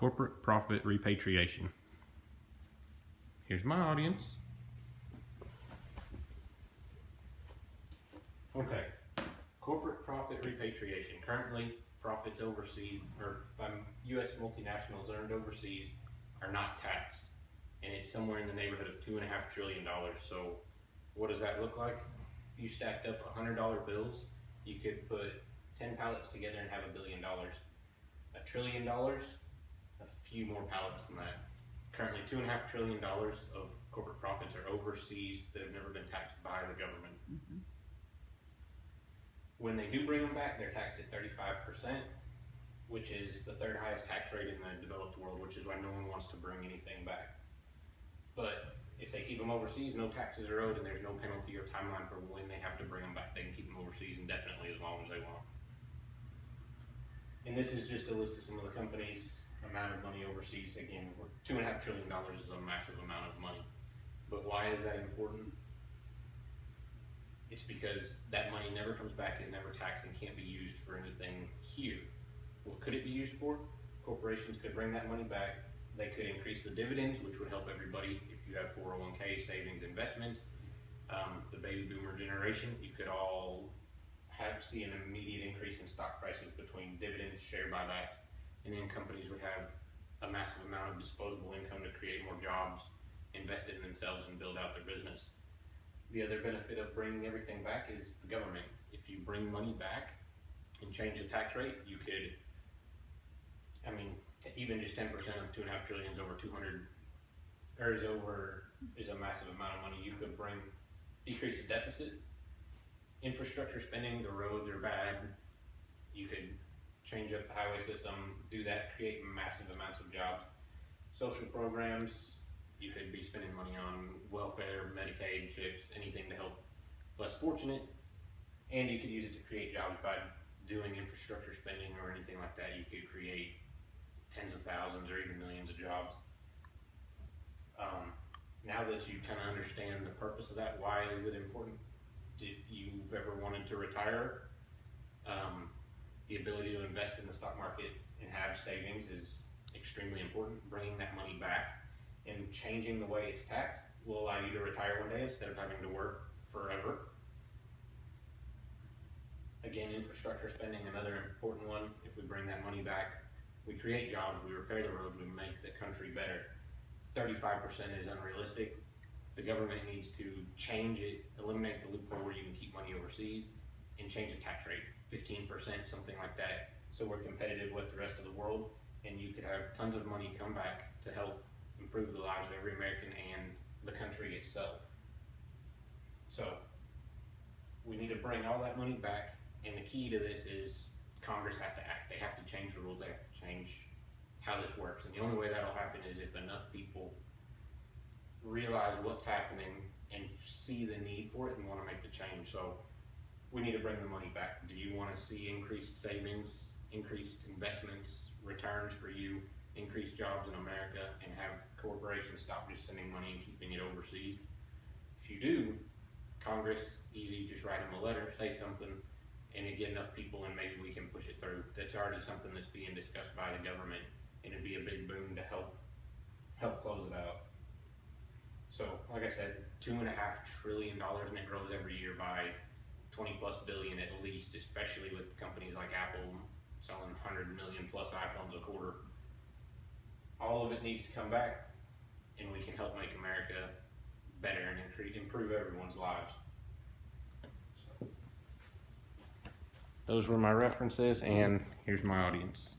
corporate profit repatriation. Here's my audience. Okay, corporate profit repatriation. Currently, profits overseas or U.S. multinationals earned overseas are not taxed, and it's somewhere in the neighborhood of $2.5 trillion. So, what does that look like? If you stacked up $100 bills, you could put 10 pallets together and have $1 billion. $1 trillion, a few more pallets than that. Currently, $2.5 trillion of corporate profits are overseas that have never been taxed by the government. When they do bring them back, they're taxed at 35%, which is the third highest tax rate in the developed world, which is why no one wants to bring anything back. But if they keep them overseas, no taxes are owed, and there's no penalty or timeline for when they have to bring them back. They can keep them overseas indefinitely as long as they want. And this is just a list of some of the companies' amount of money overseas. Again, $2.5 trillion is a massive amount of money. But why is that important? It's because that money never comes back, is never taxed, and can't be used for anything here. What could it be used for? Corporations could bring that money back. They could increase the dividends, which would help everybody. If you have 401k, savings, investments, the baby boomer generation, you could all see an immediate increase in stock prices between dividends, share buybacks, and then companies would have a massive amount of disposable income to create more jobs, invest in themselves, and build out their business. The other benefit of bringing everything back is the government. If you bring money back and change the tax rate, you could, even just 10% of $2.5 trillion is over 200, or is a massive amount of money. You could decrease the deficit, infrastructure spending. The roads are bad. You could change up the highway system, do that, create massive amounts of jobs. Social programs. You could be spending money on welfare, Medicaid, CHIPS, anything to help less fortunate, and you could use it to create jobs by doing infrastructure spending or anything like that. You could create tens of thousands or even millions of jobs. Now that you kind of understand the purpose of that, why is it important? If you've ever wanted to retire, the ability to invest in the stock market and have savings is extremely important. Bringing that money back and changing the way it's taxed will allow you to retire one day instead of having to work forever. Again, infrastructure spending, another important one. If we bring that money back, we create jobs, we repair the roads, we make the country better. 35% is unrealistic. The government needs to change it, eliminate the loophole where you can keep money overseas, and change the tax rate, 15%, something like that, so we're competitive with the rest of the world, and you could have tons of money come back to help improve the lives of every American and the country itself. So we need to bring all that money back, and the key to this is Congress has to act. They have to change the rules. They have to change how this works, and the only way that'll happen is if enough people realize what's happening and see the need for it and want to make the change. So we need to bring the money back. Do you want to see increased savings, increased investments, returns for you, increase jobs in America, and have corporations stop just sending money and keeping it overseas? If you do, Congress, easy, just write them a letter, say something, and it get enough people, and maybe we can push it through. That's already something that's being discussed by the government, and it'd be a big boon to help close it out. So, like I said, $2.5 trillion, and it grows every year by 20+ billion at least, especially with companies like Apple selling 100 million plus iPhones a quarter. All of it needs to come back, and we can help make America better and improve everyone's lives. So, those were my references, and here's my audience.